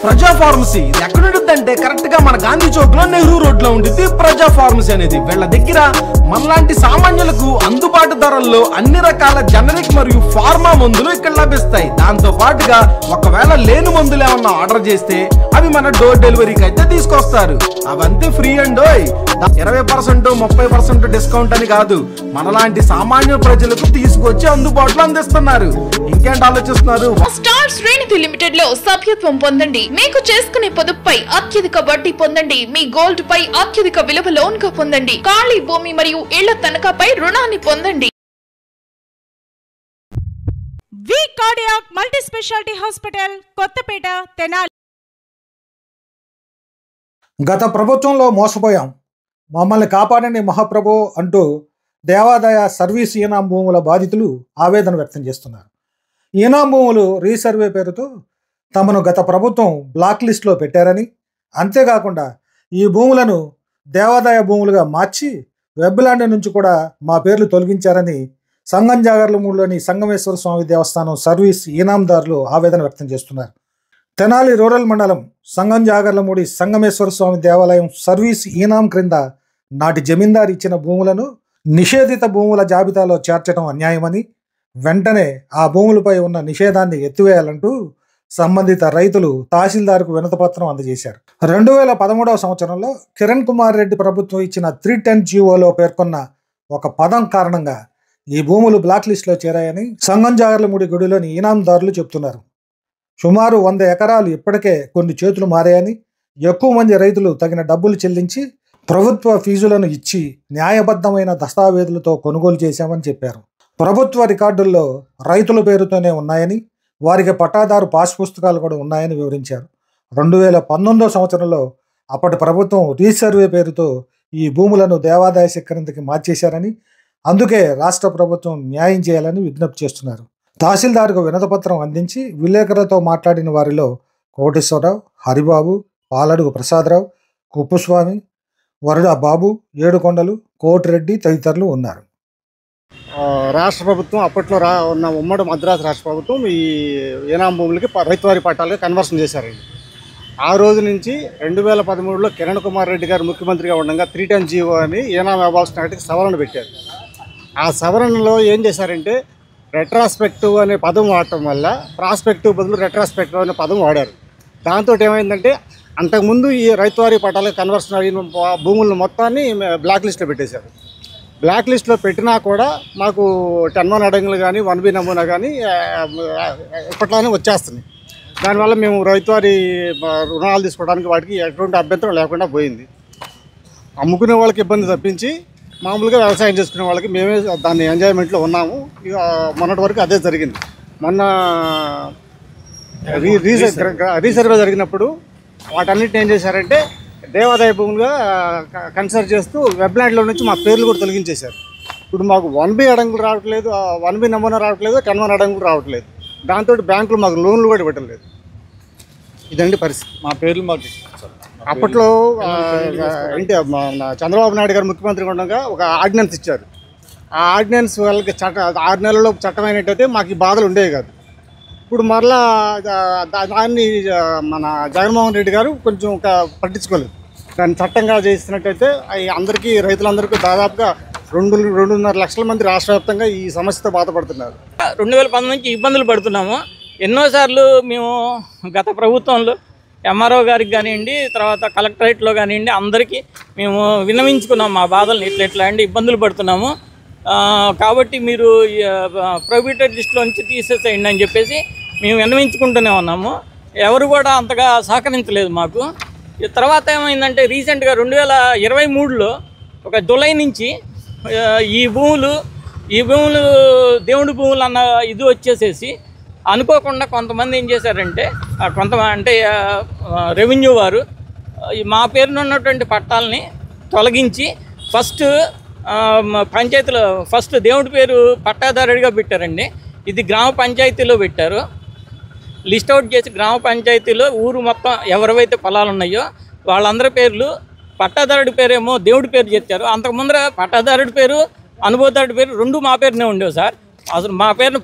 ప్రజా ఫార్మసీ ఇది ఎక్కడ ఉంటుందంటే కరెక్ట్ గా మన గాంధీ చౌక్ లో నెహ్రూ రోడ్ లో ఉంటుంది ప్రజా ఫార్మసీ అనేది. వీళ్ళ దగ్గర మనలాంటి సామాన్యులకు అందుబాటు ధరల్లో అన్ని రకాల జనరిక్ మరియు ఫార్మా మందులు ఇక్కడ లభిస్తాయి. దాంతో పాటుగా ఒకవేళ లేని మందులు ఏమన్నా ఆర్డర్ చేస్తే అవి మన డోర్ డెలివరీకి అయితే తీసుకొస్తారు. అవంతే ఫ్రీ అండ్ 20% 30% డిస్కౌంట్ అని కాదు, మనలాంటి సామాన్య ప్రజలకు తీసుకొచ్చి అందుబాటులో అందిస్తున్నారు. ఇంకేంటి ఆలోచిస్తున్నారు? స్టార్ శ్రేణి లిమిటెడ్ లో సభ్యత్వం పొందండి. మీకు చేసుకునే పొదుపుపై అత్యధిక వడ్డీ పొందండి. మీ గోల్డ్ పై అత్యధిక విలువ లోన్ గా పొందండి. ఖాళీ భూమి మరియు ఇళ్ల తనఖాపై రుణాన్ని పొందండి. V cardiac multi speciality hospital Kothapeta Tenali. గత ప్రభుత్వంలో మోసపోయాం, మమ్మల్ని కాపాడండి మహాప్రభు అంటూ దేవాదాయ సర్వీస్ ఈనాం భూముల బాధితులు ఆవేదన వ్యక్తం చేస్తున్నారు. ఈనాం భూములు రీసర్వే పేరుతో తమను గత ప్రభుత్వం బ్లాక్ లిస్టులో పెట్టారని, అంతేకాకుండా ఈ భూములను దేవాదాయ భూములుగా మార్చి వెబ్లాండ్ నుంచి కూడా మా పేర్లు తొలగించారని సంగం జాగర్లమూడిలోని సంగమేశ్వర స్వామి దేవస్థానం సర్వీస్ ఈనాందారులు ఆవేదన వ్యక్తం చేస్తున్నారు. తెనాలి రూరల్ మండలం సంగం జాగర్లమూడి సంగమేశ్వర స్వామి దేవాలయం సర్వీస్ ఈనాం క్రింద నాటి జమీందారు ఇచ్చిన భూములను నిషేధిత భూముల జాబితాలో చేర్చడం అన్యాయమని, వెంటనే ఆ భూములపై ఉన్న నిషేధాన్ని ఎత్తివేయాలంటూ సంబంధిత రైతులు తహసీల్దార్కు వినతిపత్రం అందజేశారు. 2013 సంవత్సరంలో కిరణ్ కుమార్ రెడ్డి ప్రభుత్వం ఇచ్చిన 310 జీవోలో పేర్కొన్న ఒక పదం కారణంగా ఈ భూములు బ్లాక్ లిస్టులో చేరాయని సంగం జాగర్లమూడి గుడిలోని ఈనాందారులు చెబుతున్నారు. సుమారు 100 ఎకరాలు ఇప్పటికే కొన్ని చేతులు మారాయని, ఎక్కువ మంది రైతులు తగిన డబ్బులు చెల్లించి ప్రభుత్వ ఫీజులను ఇచ్చి న్యాయబద్ధమైన దస్తావేజులతో కొనుగోలు చేశామని చెప్పారు. ప్రభుత్వ రికార్డుల్లో రైతుల పేరుతోనే ఉన్నాయని, వారికి పట్టాదారు పాస్ పుస్తకాలు కూడా ఉన్నాయని వివరించారు. 2019 సంవత్సరంలో అప్పటి ప్రభుత్వం రీసర్వే పేరుతో ఈ భూములను దేవాదాయ శాఖ కిందకి మార్చేశారని, అందుకే రాష్ట్ర ప్రభుత్వం న్యాయం చేయాలని విజ్ఞప్తి చేస్తున్నారు. తహసీల్దార్కు వినతిపత్రం అందించి విలేకరులతో మాట్లాడిన వారిలో కోటేశ్వరరావు, హరిబాబు, పాలడుగు ప్రసాదరావు, కుప్పుస్వామి, వరుడ బాబు, ఏడుకొండలు, కోటిరెడ్డి తదితరులు ఉన్నారు. రాష్ట్ర ప్రభుత్వం అప్పట్లో ఉన్న ఉమ్మడి మద్రాసు రాష్ట్ర ప్రభుత్వం ఈ ఈనాం భూములకి రైతువారి పట్టాలుగా కన్వర్షన్ చేశారండి. ఆ రోజు నుంచి 2013లో కిరణ్ కుమార్ రెడ్డి గారు ముఖ్యమంత్రిగా ఉండగా 310 జీవో అని ఈనాం అబాల్షన్ యాక్ట్కి సవరణ పెట్టారు. ఆ సవరణలో ఏం చేశారంటే రెట్రాస్పెక్టివ్ అనే పదం వాడటం వల్ల ప్రాస్పెక్టివ్ బదులు రెట్రాస్పెక్టివ్ అనే పదం వాడారు. దాంతో ఏమైందంటే అంతకుముందు ఈ రైతువారి పట్టాలకు కన్వర్షన్ అయిన భూములను మొత్తాన్ని బ్లాక్ లిస్ట్లో పెట్టేశారు. బ్లాక్ లిస్ట్లో పెట్టినా కూడా మాకు 10-1 అడంగులు కానీ 1B నమూనా కానీ ఇప్పట్లోనే వచ్చేస్తున్నాయి. దానివల్ల మేము రైతువారి రుణాలు తీసుకోవడానికి వాటికి ఎటువంటి అభ్యంతరం లేకుండా పోయింది. అమ్ముకునే వాళ్ళకి ఇబ్బంది తప్పించి మామూలుగా వ్యవసాయం చేసుకునే వాళ్ళకి మేమే దాన్ని ఎంజాయ్మెంట్లో ఉన్నాము. ఇక మొన్నటి వరకు అదే జరిగింది. మొన్న రీసర్వే జరిగినప్పుడు వాటన్నిటిని ఏం చేశారంటే దేవాదాయ భూములుగా కన్సిడర్ చేస్తూ వెబ్లాండ్లో నుంచి మా పేర్లు కూడా తొలగించేశారు. ఇప్పుడు మాకు 1B అడంగులు రావట్లేదు, 1B నమూనా రావట్లేదు, 10-1 అడంగులు రావట్లేదు. దాంతో బ్యాంకులు మాకు లోన్లు కూడా పెట్టలేదు. ఇదండి పరిస్థితి. మా పేర్లు మాకు అప్పట్లో చంద్రబాబు నాయుడు గారు ముఖ్యమంత్రిగా ఉండగా ఒక ఆర్డినెన్స్ ఇచ్చారు. ఆ ఆర్డినెన్స్ వాళ్ళకి 6 నెలల్లో చట్టమైనట్టయితే మాకు ఈ బాధలు ఉండేవి కాదు. ఇప్పుడు మరలా దాన్ని మన జగన్మోహన్ రెడ్డి గారు కొంచెం పట్టించుకోలేదు. దాన్ని చట్టంగా చేస్తున్నట్టయితే అందరికీ రైతులందరికీ దాదాపుగా 2.5 లక్షల మంది రాష్ట్ర వ్యాప్తంగా ఈ సమస్యతో బాధపడుతున్నారు. 2010 నుంచి ఇబ్బందులు పడుతున్నాము. ఎన్నోసార్లు మేము గత ప్రభుత్వంలో ఎంఆర్ఓ గారికి కానివ్వండి, తర్వాత కలెక్టరేట్లో కానివ్వండి, అందరికీ మేము విన్నవించుకున్నాం మా బాధలను ఎట్లా అండి ఇబ్బందులు పడుతున్నాము, కాబట్టి మీరు ప్రొహిబిటెడ్ లిస్టులో నుంచి తీసేసేయండి అని చెప్పేసి మేము విన్నవించుకుంటూనే ఉన్నాము. ఎవరు కూడా అంతగా సహకరించలేదు మాకు. తర్వాత ఏమైందంటే రీసెంట్గా 2023లో ఒక జూలై నుంచి ఈ భూములు దేవుడి భూములు అన్న ఇది వచ్చేసేసి అనుకోకుండా కొంతమంది ఏం చేశారంటే అంటే రెవెన్యూ వారు మా పేరున ఉన్నటువంటి పట్టాలని తొలగించి పంచాయతీలో ఫస్ట్ దేవుడి పేరు పట్టాదారుడిగా పెట్టారండి. ఇది గ్రామ పంచాయతీలో పెట్టారు. లిస్ట్ అవుట్ చేసి గ్రామ పంచాయతీలో ఊరు మొత్తం ఎవరివైతే పొలాలు ఉన్నాయో వాళ్ళందరి పేర్లు, పట్టాదారుడి పేరేమో దేవుడి పేరు చెప్పారు. అంతకుముందర పట్టాదారుడి పేరు, అనుభవదారుడి పేరు రెండు మా పేరునే ఉండేవి సార్. అసలు మా పేరున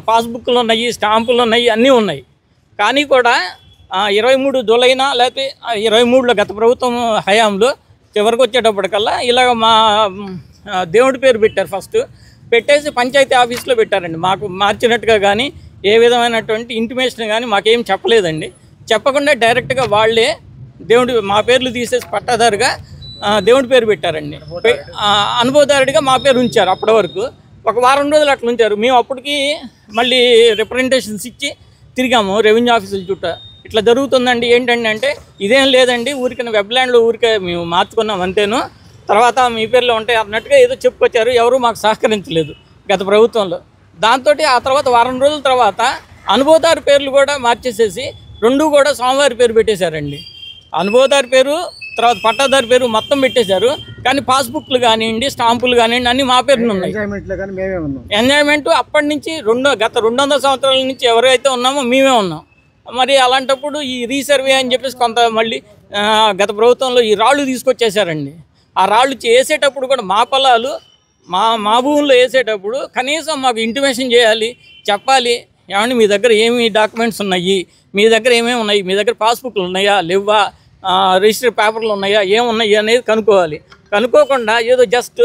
పాస్బుక్లు ఉన్నాయి, స్టాంపులు ఉన్నాయి, అన్నీ ఉన్నాయి. కానీ కూడా 23 జూలైనా లేకపోతే 23లో గత ప్రభుత్వం హయాంలో చివరికి వచ్చేటప్పటికల్లా ఇలాగ మా దేవుడి పేరు పెట్టారు. ఫస్ట్ పెట్టేసి పంచాయతీ ఆఫీస్లో పెట్టారండి. మాకు మార్చినట్టుగా కానీ ఏ విధమైనటువంటి ఇంటిమేషన్ కానీ మాకేం చెప్పలేదండి. చెప్పకుండా డైరెక్ట్గా వాళ్ళే మా పేర్లు తీసేసి పట్టాదారుగా దేవుడి పేరు పెట్టారండి. అనుభవదారుడిగా మా పేరు ఉంచారు. అప్పటి వరకు ఒక వారం రోజులు అట్లా ఉంచారు. మేము అప్పటికి మళ్ళీ రిప్రజెంటేషన్స్ ఇచ్చి తిరిగాము రెవెన్యూ ఆఫీసుల చుట్టూ. ఇట్లా జరుగుతుందండి ఏంటండి అంటే, ఇదేం లేదండి, ఊరికైనా వెబ్లాండ్లో ఊరికే మేము మార్చుకున్నాం అంతేను, తర్వాత మీ పేర్లో ఉంటాయి అన్నట్టుగా ఏదో చెప్పుకొచ్చారు. ఎవరు మాకు సహకరించలేదు గత ప్రభుత్వంలో. దాంతో ఆ తర్వాత వారం రోజుల తర్వాత అనుభవదారు పేర్లు కూడా మార్చేసేసి 2 కూడా స్వామివారి పేరు పెట్టేశారండి. అనుభవదారు పేరు తర్వాత పట్టాదారు పేరు మొత్తం పెట్టేశారు. కానీ పాస్బుక్లు కానివ్వండి, స్టాంపులు కానివ్వండి అన్నీ మా పేరున ఉన్నాయి. ఎంజాయ్మెంట్ అప్పటి నుంచి గత 200 సంవత్సరాల నుంచి ఎవరైతే ఉన్నామో మేమే ఉన్నాం. మరి అలాంటప్పుడు ఈ రీసర్వే అని చెప్పేసి కొంత మళ్ళీ గత ప్రభుత్వంలో ఈ రాళ్ళు తీసుకొచ్చేసారండి. ఆ రాళ్ళు వేసేటప్పుడు కూడా మా పొలాలు మా భూముల్లో వేసేటప్పుడు కనీసం మాకు ఇంటిమేషన్ చేయాలి, చెప్పాలి. ఏమంటే మీ దగ్గర ఏమి డాక్యుమెంట్స్ ఉన్నాయి, మీ దగ్గర ఏమేమి ఉన్నాయి, మీ దగ్గర పాస్బుక్లు ఉన్నాయా లేవా, రిజిస్టర్ పేపర్లు ఉన్నాయా, ఏమున్నాయి అనేది కనుక్కోవాలి. కనుక్కోకుండా ఏదో జస్ట్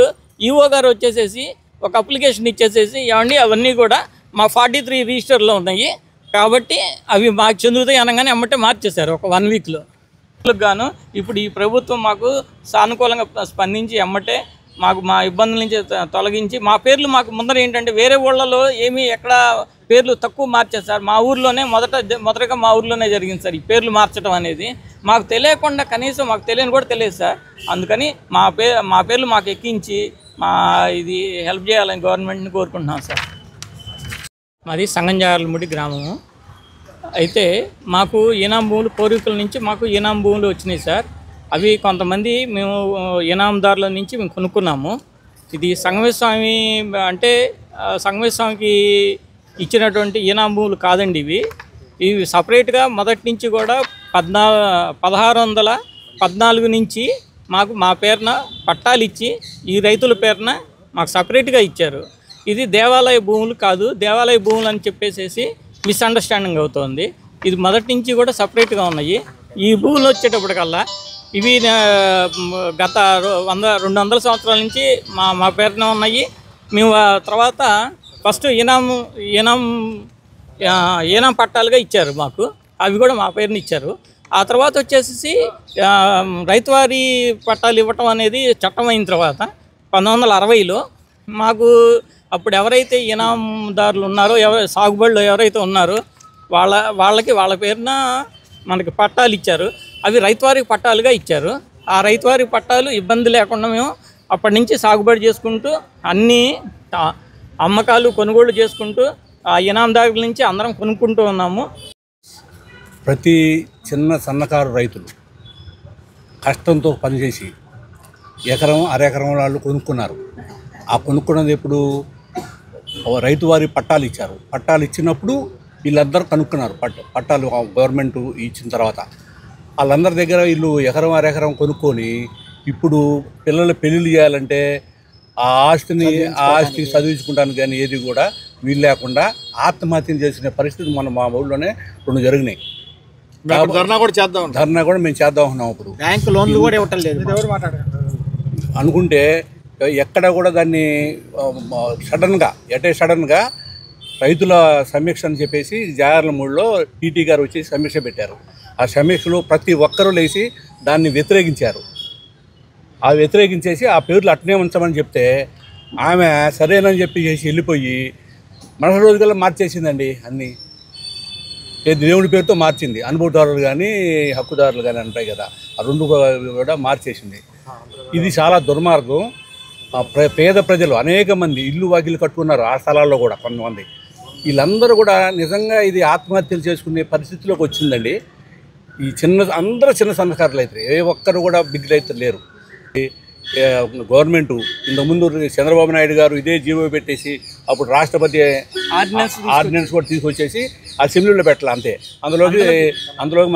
ఈఓ గారు వచ్చేసేసి ఒక అప్లికేషన్ ఇచ్చేసేసి ఏమండి అవన్నీ కూడా మా 43 రిజిస్టర్లో ఉన్నాయి కాబట్టి అవి మాకు చెందుతాయి అనగానే అమ్మటే మార్చేశారు ఒక 1 వీక్లో గాను. ఇప్పుడు ఈ ప్రభుత్వం మాకు సానుకూలంగా స్పందించి అమ్మటే మాకు మా ఇబ్బందుల నుంచి తొలగించి మా పేర్లు మాకు ముందర ఏంటంటే వేరే ఊళ్ళలో ఏమీ ఎక్కడ పేర్లు తక్కువ మార్చారు సార్. మా ఊర్లోనే మొదటగా మా ఊర్లోనే జరిగింది సార్ ఈ పేర్లు మార్చడం అనేది. మాకు తెలియకుండా కనీసం మాకు తెలియని కూడా తెలియదు సార్. అందుకని మా పేర్లు మాకు ఎక్కించి ఇది హెల్ప్ చేయాలని గవర్నమెంట్ని కోరుకుంటున్నాం సార్. మాది సంగంజార్లముడి గ్రామము. అయితే మాకు ఈనాం భూములు పూర్వీకుల నుంచి మాకు ఈనాం భూములు వచ్చినాయి సార్. అవి కొంతమంది మేము ఈనాందారుల నుంచి మేము కొనుక్కున్నాము. ఇది సంగమేశ్వమి అంటే సంగమేశ్వమికి ఇచ్చినటువంటి ఈనాం భూములు కాదండి. ఇవి సపరేట్గా మొదటి నుంచి కూడా 1614 నుంచి మాకు మా పేరున పట్టాలు ఇచ్చి ఈ రైతుల పేరున మాకు సపరేట్గా ఇచ్చారు. ఇది దేవాలయ భూములు కాదు, దేవాలయ భూములు అని చెప్పేసి మిస్అండర్స్టాండింగ్ అవుతుంది. ఇది మొదటి నుంచి కూడా సపరేట్గా ఉన్నాయి. ఈ భూములు వచ్చేటప్పటికల్లా ఇవి గత 100-200 సంవత్సరాల నుంచి మా పేరున ఉన్నాయి. మేము తర్వాత ఫస్ట్ ఈనాం పట్టాలుగా ఇచ్చారు మాకు, అవి కూడా మా పేరుని ఇచ్చారు. ఆ తర్వాత వచ్చేసి రైతువారీ పట్టాలు ఇవ్వటం అనేది చట్టం అయిన తర్వాత 1960లో మాకు అప్పుడు ఎవరైతే ఈనాందారులు ఉన్నారో సాగుబడిలో ఎవరైతే ఉన్నారో వాళ్ళ పేరున మనకి పట్టాలు ఇచ్చారు. అవి రైతువారీ పట్టాలుగా ఇచ్చారు. ఆ రైతువారీ పట్టాలు ఇబ్బంది లేకుండా మేము అప్పటి నుంచి సాగుబడి చేసుకుంటూ అన్నీ అమ్మకాలు కొనుగోలు చేసుకుంటూ ఆ ఈనాందారుల నుంచి అందరం కొనుక్కుంటూ ఉన్నాము. ప్రతి చిన్న సన్నకారు రైతులు కష్టంతో పనిచేసి ఎకరం అరెకరం వాళ్ళు కొనుక్కున్నారు. ఆ కొనుక్కున్నది ఎప్పుడు రైతు వారి పట్టాలు ఇచ్చారు. పట్టాలు ఇచ్చినప్పుడు వీళ్ళందరూ కనుక్కున్నారు. పట్టాలు గవర్నమెంట్ ఇచ్చిన తర్వాత వాళ్ళందరి దగ్గర వీళ్ళు ఎకరం అరెకరం కొనుక్కొని ఇప్పుడు పిల్లల పెళ్ళిళ్ళు చేయాలంటే ఆ ఆస్తి చదివించుకుంటానికి కానీ ఏది కూడా వీలు లేకుండా ఆత్మహత్యలు చేసిన పరిస్థితి మా ఊళ్ళోనే 2 జరిగినాయి. ధర్నా కూడా మేము చేద్దాం ఉన్నాం. ఇప్పుడు బ్యాంక్ లోన్లు కూడా ఇవ్వటం లేదు అనుకుంటే ఎక్కడ కూడా దాన్ని సడన్గా రైతుల సమీక్ష అని చెప్పేసి జాగర్లమూడిలో టీటీ గారు వచ్చి సమీక్ష పెట్టారు. ఆ సమీక్షలో ప్రతి ఒక్కరూ లేచి దాన్ని వ్యతిరేకించారు. ఆ వ్యతిరేకించేసి ఆ పేర్లు అట్నే ఉంచమని చెప్తే ఆమె సరేనని చెప్పి వెళ్ళిపోయి మరుసటి రోజుకల్లా మార్చేసిందండి. అన్నీ దేవుడి పేరుతో మార్చింది. అనుభవదారులు కానీ హక్కుదారులు కానీ అంటాయి కదా, ఆ 2 కూడా మార్చేసింది. ఇది చాలా దుర్మార్గం. పేద ప్రజలు అనేక మంది ఇల్లు వాకిలు కట్టుకున్నారు ఆ స్థలాల్లో కూడా. కొంతమంది వీళ్ళందరూ కూడా నిజంగా ఇది ఆత్మహత్యలు చేసుకునే పరిస్థితిలోకి వచ్చిందండి. ఈ అందరూ చిన్న సన్నకారులు అయితే ఏ ఒక్కరు కూడా బిగ్ రైతులు లేరు. గవర్నమెంట్ ఇంతకుముందు చంద్రబాబు నాయుడు గారు ఇదే జీవో పెట్టేసి అప్పుడు రాష్ట్రపతి ఆర్డినెన్స్ కూడా తీసుకొచ్చేసి అసెంబ్లీలో పెట్టాలి అంతే. అందులోకి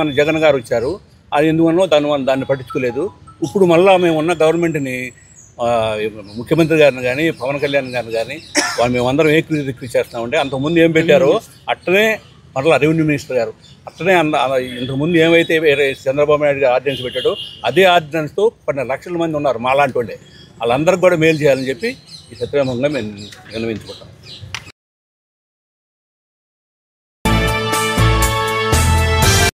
మన జగన్ గారు వచ్చారు. అది ఎందువల్ల దాన్ని పట్టించుకోలేదు. ఇప్పుడు మళ్ళీ మేము ఉన్న గవర్నమెంట్ని ముఖ్యమంత్రి గారిని కానీ పవన్ కళ్యాణ్ గారిని కానీ మేమందరం రిక్వెస్ట్ చేస్తున్నామంటే అంతకుముందు ఏం పెట్టారో అట్టనే మరలా రెవెన్యూ మినిస్టర్ గారు అట్లనే ఇంతకుముందు ఏమైతే వేరే చంద్రబాబు నాయుడు గారు ఆర్డినెన్స్ పెట్టాడో అదే ఆర్డినెన్స్తో కొన్ని లక్షల మంది ఉన్నారు మాలాంటి వాళ్ళే. వాళ్ళందరికీ కూడా మేలు చేయాలని చెప్పి ఈ సత్యనారాయణ మేము విన్నవించుకుంటాం.